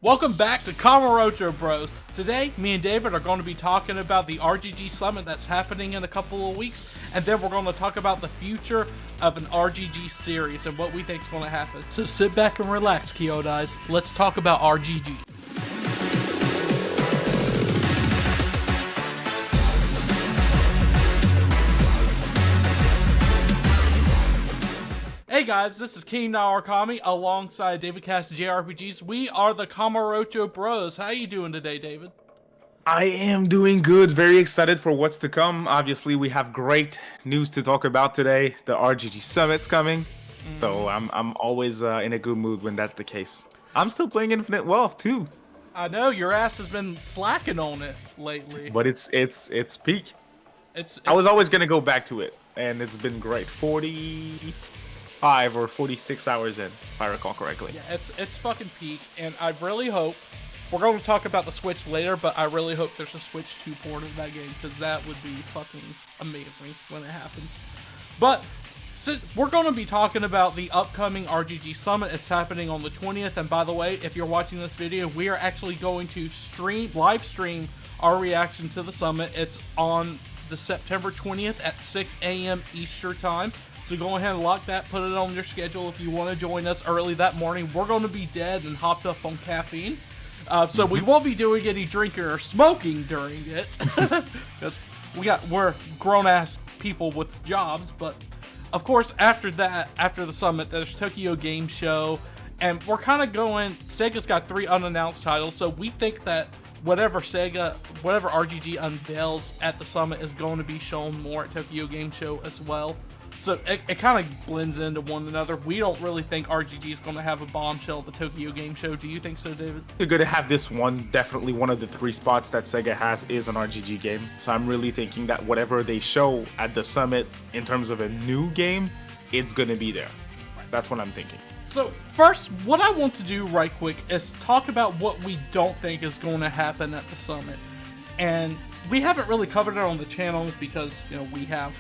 Welcome back to Kamurocho Bros. Today, me and David are going to be talking about the RGG Summit that's happening in a couple of weeks, and then we're going to talk about the future of an RGG series and what we think is going to happen. So sit back and relax, Kyodais. Let's talk about RGG. Hey guys, this is King Naorakami alongside David Cass JRPGs. We are the Kamurocho Bros. How you doing today, David? I am doing good. Very excited for what's to come. Obviously, we have great news to talk about today. The RGG Summit's coming, so I'm always in a good mood when that's the case. I'm still playing Infinite Wealth too, I know your ass has been slacking on it lately. but it's peak. It's I was always gonna go back to it, and it's been great. 45 or 46 hours in, if I recall correctly. yeah, it's fucking peak, and I really hope we're going to talk about the Switch later, but I really hope there's a Switch 2 port of that game because that would be fucking amazing when it happens. But so we're going to be talking about the upcoming RGG Summit. It's happening on the 20th, and by the way, if you're watching this video, we are actually going to live stream our reaction to the summit. It's on the September 20th at 6 a.m. Eastern time. So go ahead and lock that, put it on your schedule if you want to join us early that morning. We're going to be dead and hopped up on caffeine. So we won't be doing any drinking or smoking during it. Because we're grown-ass people with jobs. But, of course, after that, after the summit, there's Tokyo Game Show. And we're kind of going, Sega's got 3 unannounced titles. So we think that whatever RGG unveils at the summit is going to be shown more at Tokyo Game Show as well. So it kind of blends into one another. We don't really think RGG is going to have a bombshell at the Tokyo Game Show. Do you think so, David? You're going to have this one. Definitely one of the 3 spots that Sega has is an RGG game. So I'm really thinking that whatever they show at the summit in terms of a new game, it's going to be there. That's what I'm thinking. So first, what I want to do right quick is talk about what we don't think is going to happen at the summit. And we haven't really covered it on the channel because, you know, we have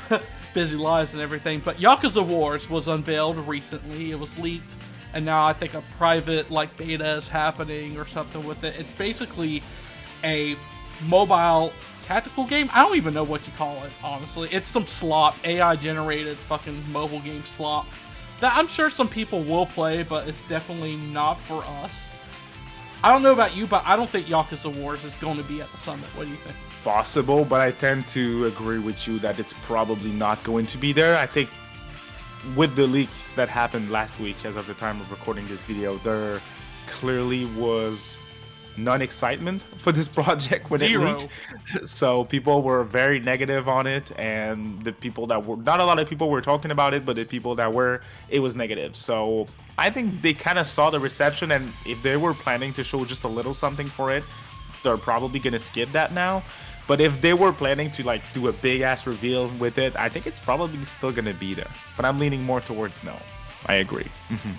busy lives and everything, but Yakuza Wars was unveiled recently. It was leaked, and now I think a private, beta is happening or something with it. It's basically a mobile tactical game. I don't even know what you call it, honestly. It's some slop, AI-generated fucking mobile game slop that I'm sure some people will play, but it's definitely not for us. I don't know about you, but I don't think Yakuza Wars is going to be at the summit. What do you think? Possible, but I tend to agree with you that it's probably not going to be there. I think with the leaks that happened last week, as of the time of recording this video, there clearly was non-excitement for this project when Zero. it leaked. So people were very negative on it, and the people that were, not a lot of people were talking about it, but the people that were, it was negative. So I think they kind of saw the reception, and if they were planning to show just a little something for it, they're probably gonna skip that now. But if they were planning to do a big ass reveal with it, I think it's probably still gonna be there. But I'm leaning more towards no. I agree.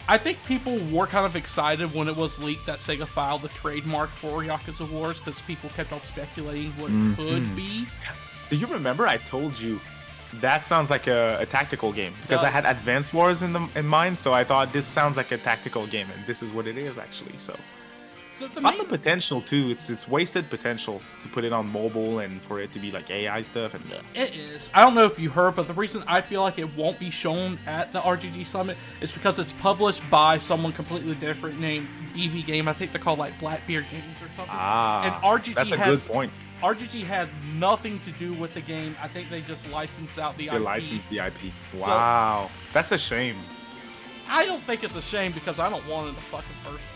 I think people were kind of excited when it was leaked that Sega filed the trademark for Yakuza Wars because people kept on speculating what it could be. Do you remember I told you that sounds like a tactical game? Because I had Advance Wars in mind, so I thought this sounds like a tactical game, and this is what it is actually. So lots of potential too. It's wasted potential to put it on mobile and for it to be like AI stuff and It is. I don't know if you heard, but the reason I feel like it won't be shown at the RGG Summit is because it's published by someone completely different named BB Game. I think they're called Blackbeard Games or something. And RGG that's a good point. RGG has nothing to do with the game. I think they just license out the IP. They license the IP. Wow, that's a shame. I don't think it's a shame because I don't want it in the fucking first place.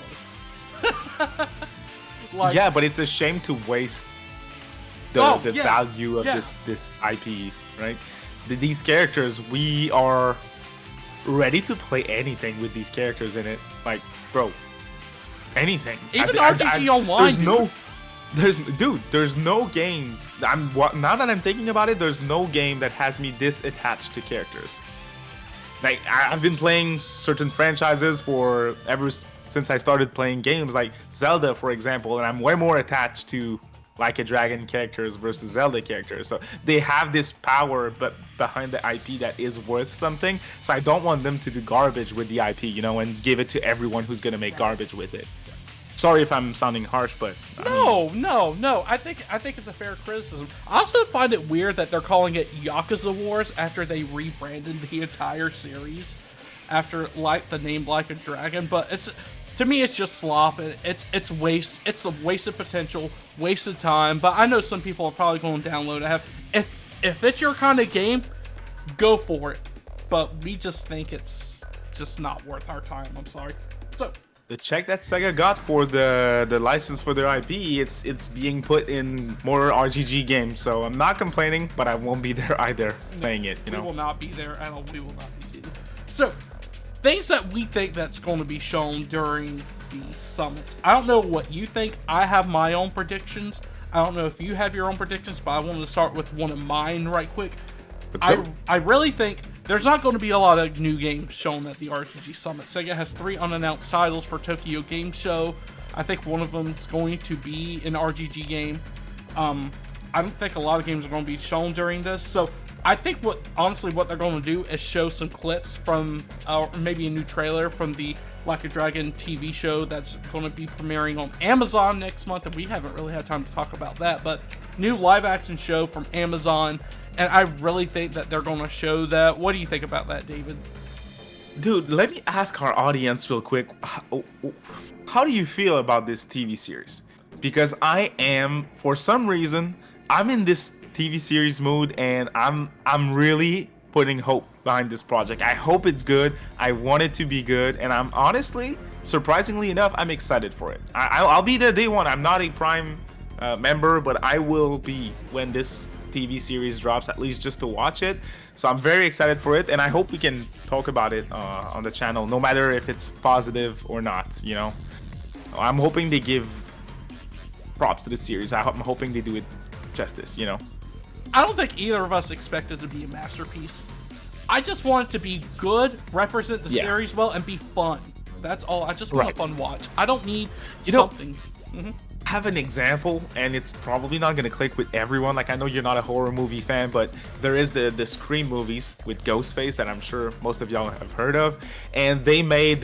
Yeah, but it's a shame to waste the value of this IP, right? These characters, we are ready to play anything with these characters in it. Like, bro, anything. Even RGG Online. There's no games. Now that I'm thinking about it, there's no game that has me this attached to characters. Like, I've been playing certain franchises for since I started playing games like Zelda, for example, and I'm way more attached to Like a Dragon characters versus Zelda characters. So they have this power but behind the IP that is worth something. So I don't want them to do garbage with the IP, and give it to everyone who's going to make garbage with it. Sorry if I'm sounding harsh, but No. I think it's a fair criticism. I also find it weird that they're calling it Yakuza Wars after they rebranded the entire series after like the name Like a Dragon. But to me, it's just slop. And it's waste. It's a waste of potential, waste of time. But I know some people are probably going to download it. If it's your kind of game, go for it. But we just think it's just not worth our time. I'm sorry. So. The check that Sega got for the license for their IP, it's being put in more RGG games. So I'm not complaining, but I won't be there either playing it. We will not be there, and we will not be seeing it. So things that we think that's going to be shown during the summit. I don't know what you think. I have my own predictions. I don't know if you have your own predictions, but I wanted to start with one of mine right quick. I really think there's not going to be a lot of new games shown at the RGG Summit. Sega has 3 unannounced titles for Tokyo Game Show. I think one of them is going to be an RGG game. I don't think a lot of games are going to be shown during this. So I think honestly what they're going to do is show some clips from, or maybe a new trailer from the Like a Dragon TV show that's going to be premiering on Amazon next month. And we haven't really had time to talk about that. But new live action show from Amazon. And I really think that they're going to show that. What do you think about that, David? Dude, let me ask our audience real quick. How do you feel about this TV series? Because I am, for some reason, I'm in this TV series mood, and I'm really putting hope behind this project. I hope it's good. I want it to be good, and I'm honestly, surprisingly enough, I'm excited for it. I'll be there day one. I'm not a Prime member, but I will be when this TV series drops, at least just to watch it. So I'm very excited for it, and I hope we can talk about it on the channel, no matter if it's positive or not. You know, I'm hoping they give props to the series. I'm hoping they do it justice. You know, I don't think either of us expected it to be a masterpiece. I just want it to be good, represent the series well, and be fun. That's all. I just want a fun watch. I don't need something. I have an example, and it's probably not going to click with everyone. Like, I know you're not a horror movie fan, but there is the Scream movies with Ghostface that I'm sure most of y'all have heard of. And they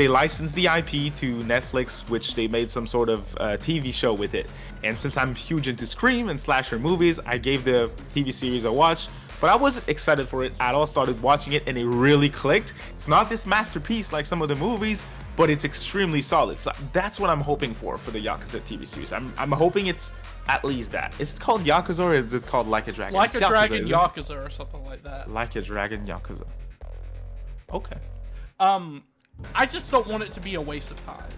licensed the IP to Netflix, which they made some sort of TV show with it. And since I'm huge into Scream and slasher movies, I gave the TV series a watch. But I wasn't excited for it at all. Started watching it and it really clicked. It's not this masterpiece like some of the movies, but it's extremely solid. So that's what I'm hoping for the Yakuza TV series. I'm hoping it's at least that. Is it called Yakuza or is it called Like a Dragon? Like a Dragon Yakuza or something like that. Like a Dragon Yakuza. Okay. I just don't want it to be a waste of time.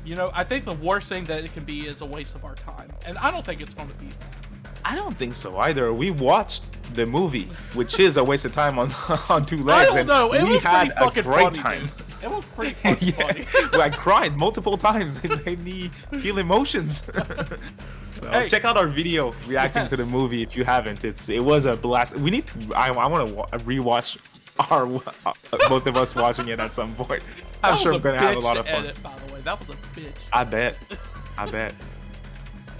You know, I think the worst thing that it can be is a waste of our time. And I don't think it's going to be that. I don't think so either. We watched the movie, which is a waste of time on two legs. I don't know. It was had pretty fucking a great funny, time. Dude. It was pretty fucking funny. I cried multiple times. It made me feel emotions. So check out our video reacting to the movie if you haven't. It was a blast. We need to. I want to rewatch our both of us watching it at some point. I'm sure I'm gonna have a lot of fun. Edit, by the way, that was a bitch. I bet.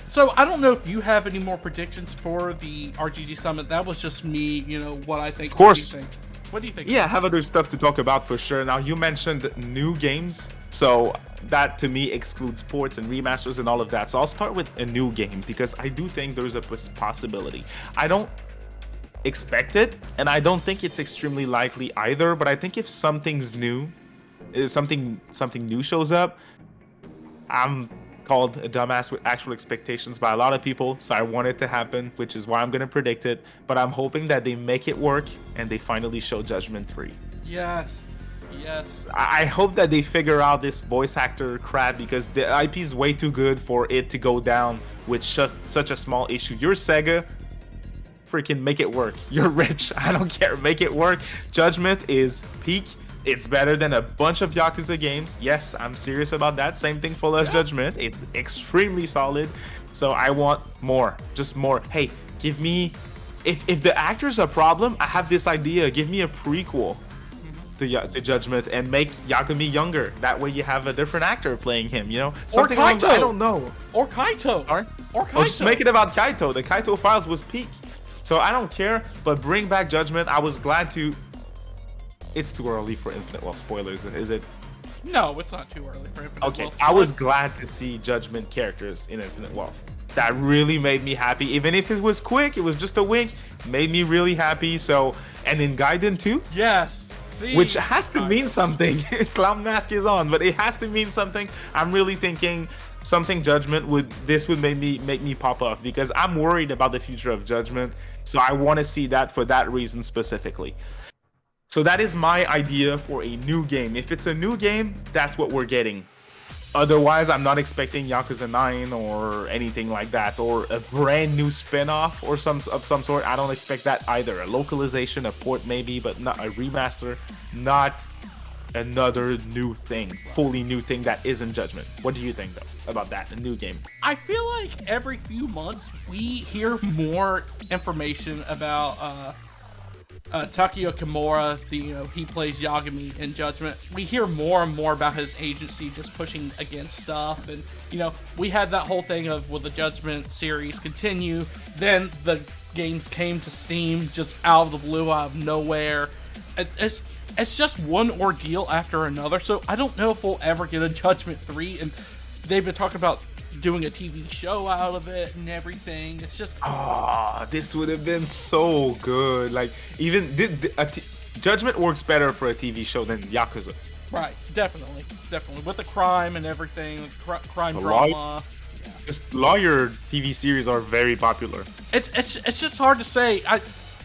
So I don't know if you have any more predictions for the RGG Summit. That was just me, you know, what I think. Of course. What do you think? Yeah, I have other stuff to talk about for sure. Now, you mentioned new games, so that to me excludes ports and remasters and all of that. So I'll start with a new game because I do think there's a possibility. I don't expect it, and I don't think it's extremely likely either, but I think if something's new, something new shows up, I'm called a dumbass with actual expectations by a lot of people, so I want it to happen, which is why I'm gonna predict it. But I'm hoping that they make it work and they finally show Judgment 3. Yes. I hope that they figure out this voice actor crap because the IP is way too good for it to go down with such a small issue. You're Sega, freaking make it work. You're rich, I don't care, make it work. Judgment is peak. It's better than a bunch of Yakuza games. Yes, I'm serious about that. Same thing for Last Judgment. It's extremely solid. So I want more. Just more. Hey, give me... If the actor's a problem, I have this idea. Give me a prequel to Judgment and make Yakumi younger. That way you have a different actor playing him, you know? Something or Kaito. I don't know. Or Kaito. Sorry? Or Kaito. Or just make it about Kaito. The Kaito Files was peak. So I don't care, but bring back Judgment. I was glad to... It's too early for Infinite. Well, spoilers, is it? No, it's not too early for Infinite Okay, Wealth. I was glad to see Judgment characters in Infinite Wealth. That really made me happy. Even if it was quick, it was just a wink, made me really happy. So, and in Gaiden too, Yes. See, which has to mean something. Clown Mask is on, but it has to mean something. I'm really thinking something Judgment would make me pop off, because I'm worried about the future of Judgment. So I want to see that for that reason specifically. So that is my idea for a new game. If it's a new game, that's what we're getting. Otherwise, I'm not expecting Yakuza 9 or anything like that, or a brand new spin-off or some sort. I don't expect that either. A localization, a port maybe, but not a remaster. Not another new thing, fully new thing that isn't Judgment. What do you think though about that? A new game? I feel like every few months we hear more information about Takeo Kimura. He plays Yagami in Judgment. We hear more and more about his agency just pushing against stuff, and we had that whole thing of, will the Judgment series continue? Then the games came to Steam just out of the blue, out of nowhere. It's just one ordeal after another. So I don't know if we'll ever get a Judgment 3, and they've been talking about doing a TV show out of it and everything. It's just this would have been so good. Like, even Judgment works better for a TV show than Yakuza. Right, definitely with the crime and everything, crime drama. Just lawyer TV series are very popular. It's just hard to say.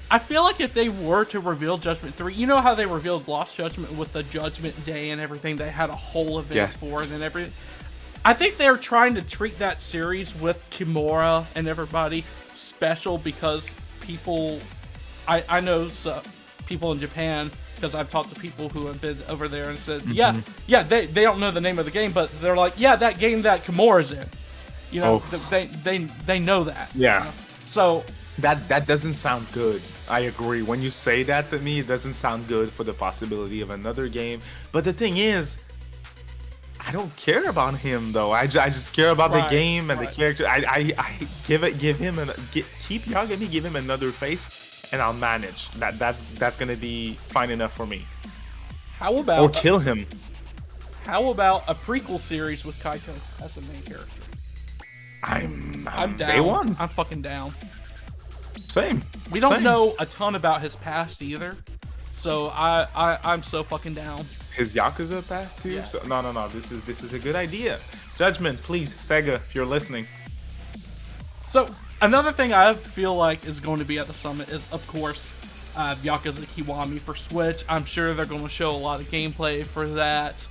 I feel like if they were to reveal Judgment 3, you know how they revealed Lost Judgment with the Judgment Day and everything? They had a whole event for it and everything. I think they're trying to treat that series with Kimura and everybody special, because people, I know people in Japan, because I've talked to people who have been over there and said, they don't know the name of the game, but they're like, yeah, that game that Kimura's in. They know that. Yeah. So that doesn't sound good. I agree. When you say that to me, it doesn't sound good for the possibility of another game. But the thing is, I don't care about him though. I just care about the game and the character. I keep Yagami, give him another face, and I'll manage. That's gonna be fine enough for me. How about, or kill him? How about a prequel series with Kaito as the main character? I'm down. Day one. I'm fucking down. Same. We don't know a ton about his past either, so I'm so fucking down. His Yakuza past too? Yeah. So, no. This is a good idea. Judgment, please, Sega, if you're listening. So another thing I feel like is going to be at the summit is, of course, Yakuza Kiwami for Switch. I'm sure they're going to show a lot of gameplay for that.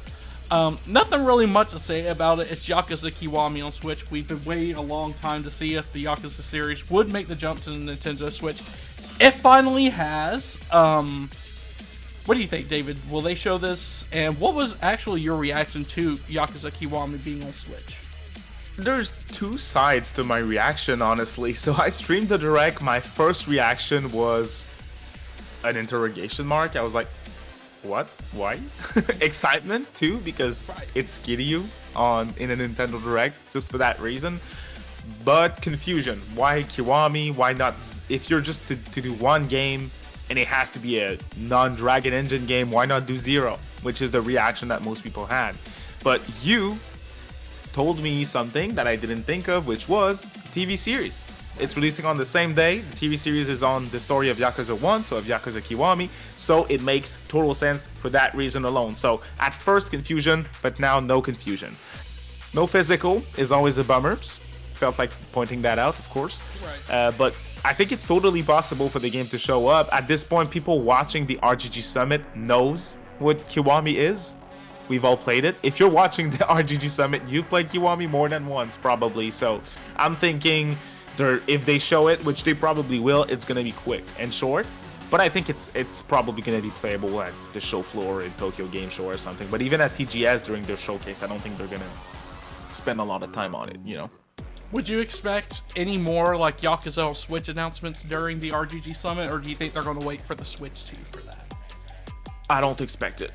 Nothing really much to say about it. It's Yakuza Kiwami on Switch. We've been waiting a long time to see if the Yakuza series would make the jump to the Nintendo Switch. It finally has. What do you think, David? Will they show this? And what was actually your reaction to Yakuza Kiwami being on Switch? There's two sides to my reaction, honestly. So I streamed the direct. My first reaction was an interrogation mark. I was like, what? Why? Excitement too, because it's Kiryu in a Nintendo Direct, just for that reason. But confusion. Why Kiwami? Why not? If you're just to do one game and it has to be a non-Dragon Engine game, why not do Zero? Which is the reaction that most people had. But you told me something that I didn't think of, which was TV series. It's releasing on the same day. The TV series is on the story of Yakuza 1, so of Yakuza Kiwami. So it makes total sense for that reason alone. So at first confusion, but now no confusion. No physical is always a bummer. Just felt like pointing that out, of course. Right. But I think it's totally possible for the game to show up. At this point, people watching the RGG Summit knows what Kiwami is. We've all played it. If you're watching the RGG Summit, you've played Kiwami more than once, probably. So I'm thinking if they show it, which they probably will, it's going to be quick and short. But I think it's probably going to be playable at the show floor in Tokyo Game Show or something. But even at TGS during their showcase, I don't think they're going to spend a lot of time on it, Would you expect any more like Yakuza on Switch announcements during the RGG Summit, or do you think they're going to wait for the Switch 2 for that? I don't expect it.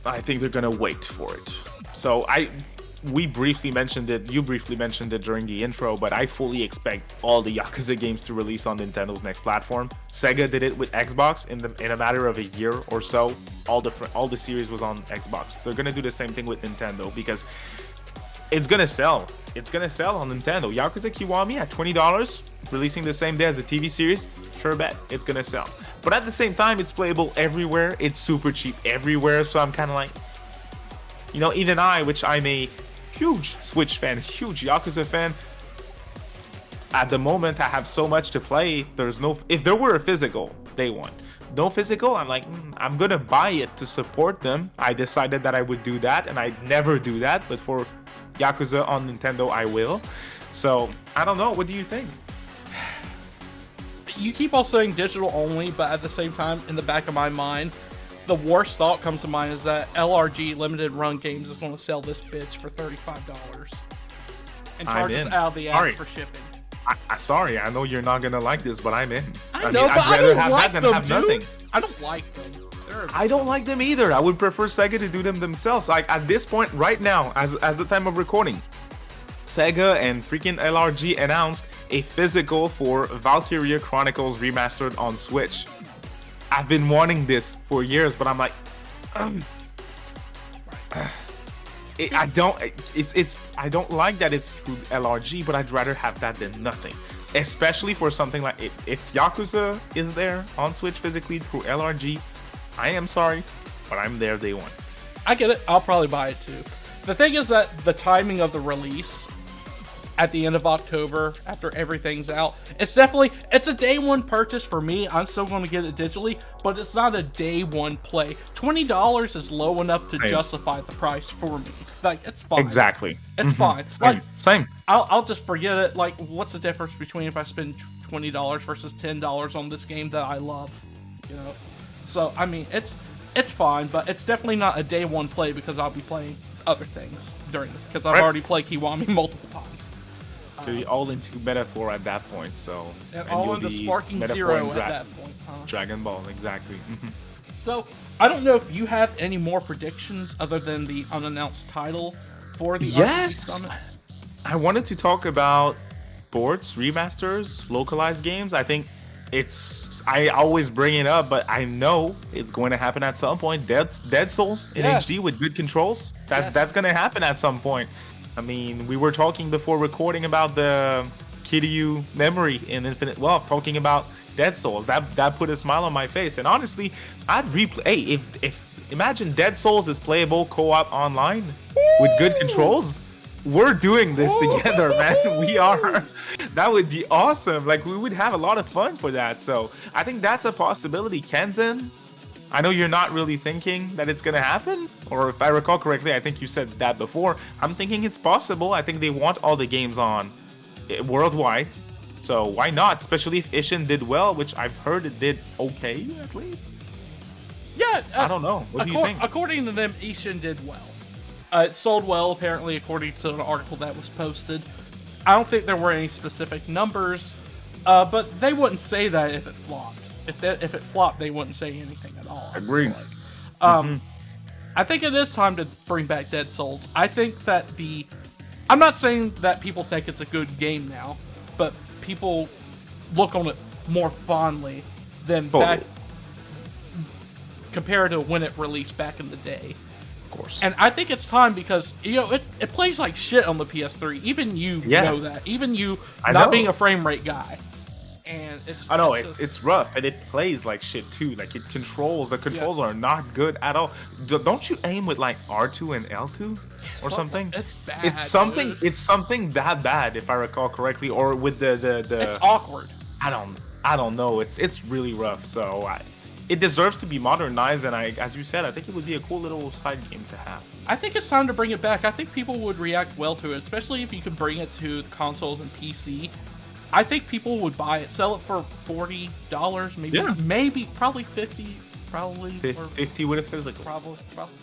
I think they're going to wait for it. So we briefly mentioned it, you briefly mentioned it during the intro, but I fully expect all the Yakuza games to release on Nintendo's next platform. Sega did it with Xbox in a matter of a year or so. All the series was on Xbox. They're gonna do the same thing with Nintendo because it's gonna sell. It's gonna sell on Nintendo. Yakuza Kiwami at $20, releasing the same day as the TV series. Sure bet it's gonna sell. But at the same time, it's playable everywhere. It's super cheap everywhere. So I'm kind of like, you know, even I, which I'm a huge Switch fan, huge Yakuza fan, at the moment I have so much to play. There's no, if there were a physical, day one, no physical, I'm like, I'm gonna buy it to support them. I decided that I would do that, and I never do that, but for Yakuza on Nintendo I will. So I don't know, what do you think? You keep on saying digital only, but at the same time, in the back of my mind, the worst thought comes to mind is that LRG Limited Run Games is going to sell this bitch for $35 and charge us out of the ads for shipping. Sorry, I know you're not gonna like this, but I'm in. I know, but I'd rather have like that them, than have nothing. I don't like them. I don't like them either. I would prefer Sega to do them themselves. Like at this point, right now, as the time of recording, Sega and freaking LRG announced a physical for Valkyria Chronicles Remastered on Switch. I've been wanting this for years, but I'm like, I don't like that it's through LRG, but I'd rather have that than nothing. Especially for something like if Yakuza is there on Switch physically through LRG, I am sorry, but I'm there day one. I get it. I'll probably buy it too. The thing is that the timing of the release at the end of October, after everything's out, it's a day one purchase for me. I'm still going to get it digitally, but it's not a day one play. $20 is low enough to justify the price for me. Like, it's fine. Exactly. It's fine. Same. I'll just forget it. Like, what's the difference between if I spend $20 versus $10 on this game that I love? You know? So, I mean, it's fine, but it's definitely not a day one play because I'll be playing other things during this, because I've already played Kiwami multiple times. You're all into metaphor at that point, so... And all into Sparking Zero at that point. Dragon Ball, exactly. So, I don't know if you have any more predictions other than the unannounced title for the RGG Summit. I wanted to talk about ports, remasters, localized games. I think I always bring it up, but I know it's going to happen at some point. Dead Souls in HD with good controls. That's going to happen at some point. I mean, we were talking before recording about the Kiryu memory in Infinite Wealth, talking about Dead Souls. That put a smile on my face. And honestly, I'd replay. Hey, if imagine Dead Souls is playable co-op online with good controls. We're doing this together, man. We are. That would be awesome. Like, we would have a lot of fun for that. So I think that's a possibility. Kenzen, I know you're not really thinking that it's gonna happen, or if I recall correctly, I think you said that before. I'm thinking it's possible. I think they want all the games on worldwide, so why not? Especially if Ishin did well, which I've heard it did okay at least. Yeah, I don't know. What do you think? According to them, Ishin did well. It sold well, apparently, according to an article that was posted. I don't think there were any specific numbers, but they wouldn't say that if it flopped. If it flopped, they wouldn't say anything at all. Agreed. I think it is time to bring back Dead Souls. I think that I'm not saying that people think it's a good game now, but people look on it more fondly than back compared to when it released back in the day. Of course. And I think it's time because, you know, it plays like shit on the PS3. Even you know that. Even you not being a frame rate guy. And I know it's rough, and it plays like shit too. Like the controls are not good at all. Don't you aim with like R2 and L2 or something? It's bad. It's something that bad, if I recall correctly, or with the. It's awkward. I don't know. It's really rough. So it deserves to be modernized, and as you said, I think it would be a cool little side game to have. I think it's time to bring it back. I think people would react well to it, especially if you could bring it to consoles and PC. I think people would buy it, sell it for $40, maybe probably $50, probably $50 with a physical. Probably.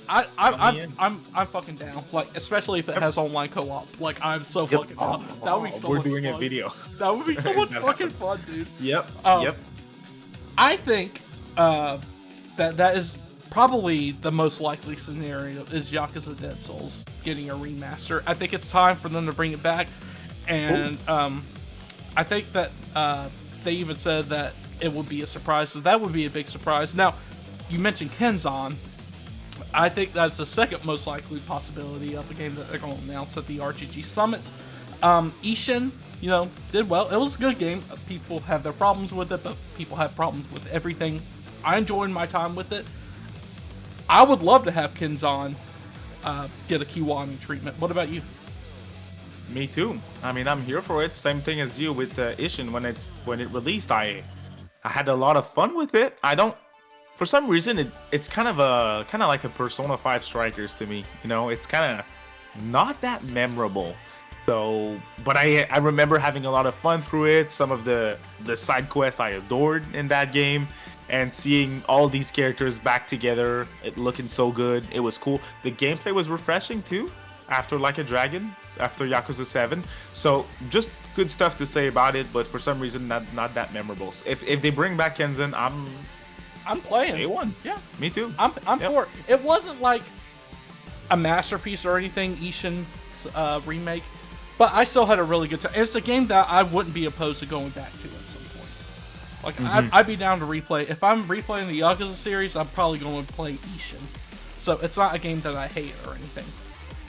I'm fucking down. Like, especially if it has online co-op. Like, I'm so fucking down. That would be so much fun. We're doing a video. That would be so much fucking fun, dude. Yep. I think that is probably the most likely scenario is Yakuza Dead Souls getting a remaster. I think it's time for them to bring it back, and I think that they even said that it would be a surprise, so that would be a big surprise. Now, you mentioned Kenzan. I think that's the second most likely possibility of a game that they're going to announce at the RGG Summit. Ishin, did well. It was a good game. People have their problems with it, but people have problems with everything. I enjoyed my time with it. I would love to have Kenzan get a Kiwami treatment. What about you? Me too. I mean, I'm here for it. Same thing as you with Ishin. When it released, I had a lot of fun with it. For some reason, it's kind of like a Persona 5 Strikers to me. It's kind of not that memorable. So, but I remember having a lot of fun through it. Some of the side quests I adored in that game, and seeing all these characters back together, it looking so good. It was cool. The gameplay was refreshing too, after Like a Dragon, after Yakuza 7. So just good stuff to say about it, but for some reason not that memorable. So if they bring back Kenzan, I'm playing. A1. Yeah, me too. I'm for it. It wasn't like a masterpiece or anything, Ishin's remake, but I still had a really good time. It's a game that I wouldn't be opposed to going back to at some point. Like, I'd be down to replay. If I'm replaying the Yakuza series, I'm probably going to play Ishin. So it's not a game that I hate or anything.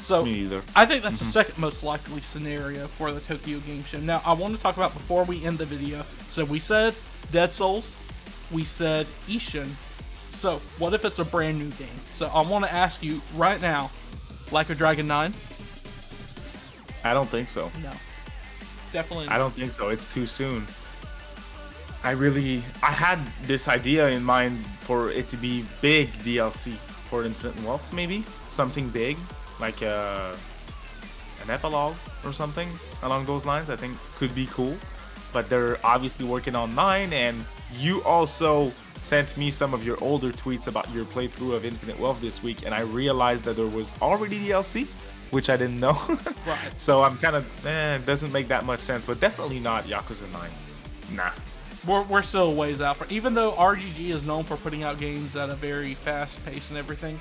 So Me either. I think that's the second most likely scenario for the Tokyo Game Show. Now, I want to talk about before we end the video. So we said Dead Souls. We said Ishin. So what if it's a brand new game? So I want to ask you right now, Like a Dragon 9? I don't think so. No. Definitely not. I don't think so. It's too soon. I had this idea in mind for it to be big DLC for Infinite Wealth, maybe something big, like an epilogue or something along those lines. I think could be cool, but they're obviously working on 9, and you also sent me some of your older tweets about your playthrough of Infinite Wealth this week, and I realized that there was already DLC, which I didn't know. Right. So I'm kind of, it doesn't make that much sense, but definitely not Yakuza 9. Nah. We're still a ways out. Even though RGG is known for putting out games at a very fast pace and everything,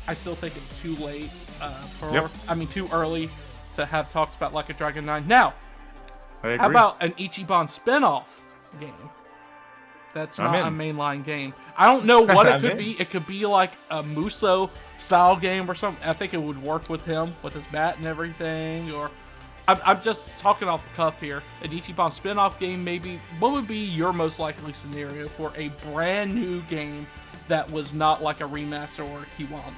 I still think it's too late too early to have talks about Like a Dragon 9. Now, how about an Ichiban spin-off game? That's not a mainline game. I don't know what it could be. It could be like a Muso style game or something. I think it would work with him, with his bat and everything. Or I'm just talking off the cuff here. An Ichiban spin-off game, maybe. What would be your most likely scenario for a brand new game that was not like a remaster or a Kiwami?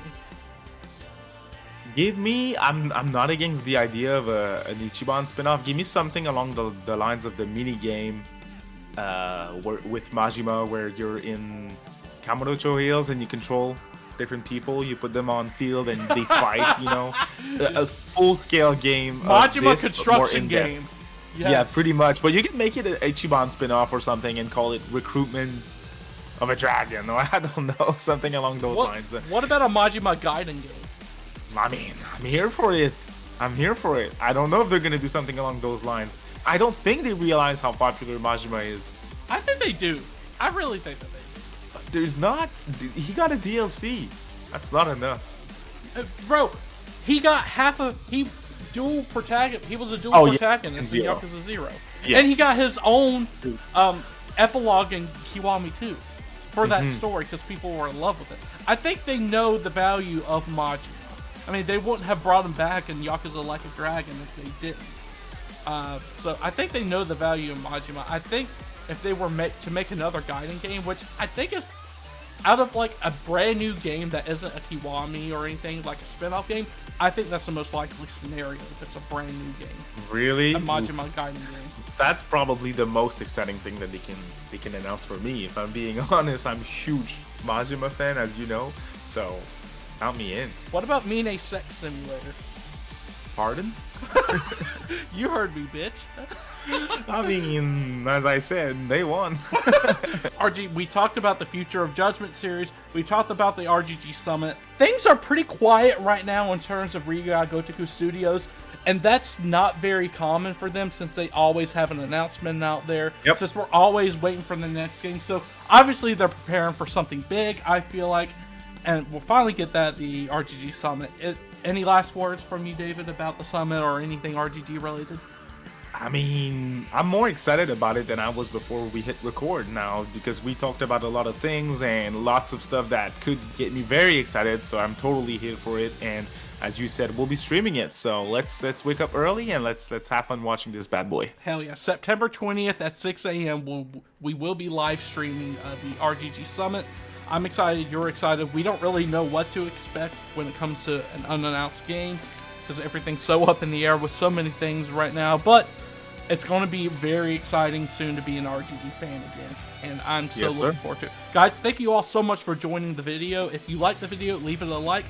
Give me, I'm not against the idea of an Ichiban spin-off. Give me something along the lines of the mini game with Majima, where you're in Kamurocho Hills and you control different people. You put them on field and they fight. A full-scale game. Majima construction game. Yes. Yeah, pretty much. But you can make it an Ichiban spin-off or something and call it Recruitment of a Dragon, or I don't know, something along those lines. What about a Majima Gaiden game? I mean, I'm here for it. I don't know if they're gonna do something along those lines. I don't think they realize how popular Majima is. I think they do. I really think that they do. There's not. He got a DLC. That's not enough. Bro, he got he dual protagonist. He was a dual protagonist in Yakuza 0. Yeah. And he got his own epilogue in Kiwami 2 for that story because people were in love with it. I think they know the value of Majima. I mean, they wouldn't have brought him back in Yakuza Like a Dragon if they didn't. So I think they know the value of Majima. I think if they were to make another Gaiden game, which I think is out of like a brand new game that isn't a Kiwami or anything, like a spin-off game, I think that's the most likely scenario if it's a brand new game. Really? A Majima Gaiden game. That's probably the most exciting thing that they can announce for me. If I'm being honest, I'm a huge Majima fan, as you know. So count me in. What about Mine Sex Simulator? Pardon? You heard me, bitch. I mean, as I said, they won. RG, we talked about the Future of Judgment series. We talked about the RGG Summit. Things are pretty quiet right now in terms of Riga Gotoku Studios, and that's not very common for them since they always have an announcement out there. Yep. Since we're always waiting for the next game. So obviously they're preparing for something big, I feel like. and we'll finally get that at the RGG Summit. Any last words from you, David, about the Summit or anything RGG related? I mean, I'm more excited about it than I was before we hit record now, because we talked about a lot of things and lots of stuff that could get me very excited. So I'm totally here for it. And as you said, we'll be streaming it. So let's wake up early and let's have fun watching this bad boy. Hell yeah! September 20th at 6 a.m. We will be live streaming the RGG Summit. I'm excited. You're excited. We don't really know what to expect when it comes to an unannounced game, because everything's so up in the air with so many things right now. But it's going to be very exciting soon to be an RGG fan again, and I'm so looking forward to it. Guys, thank you all so much for joining the video. If you liked the video, leave it a like,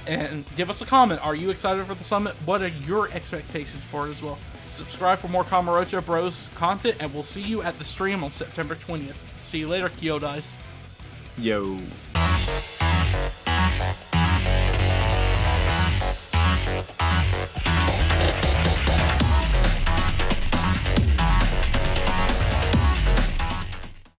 and give us a comment. Are you excited for the Summit? What are your expectations for it as well? Subscribe for more Kamurocho Bros content, and we'll see you at the stream on September 20th. See you later, Kyodais. Yo.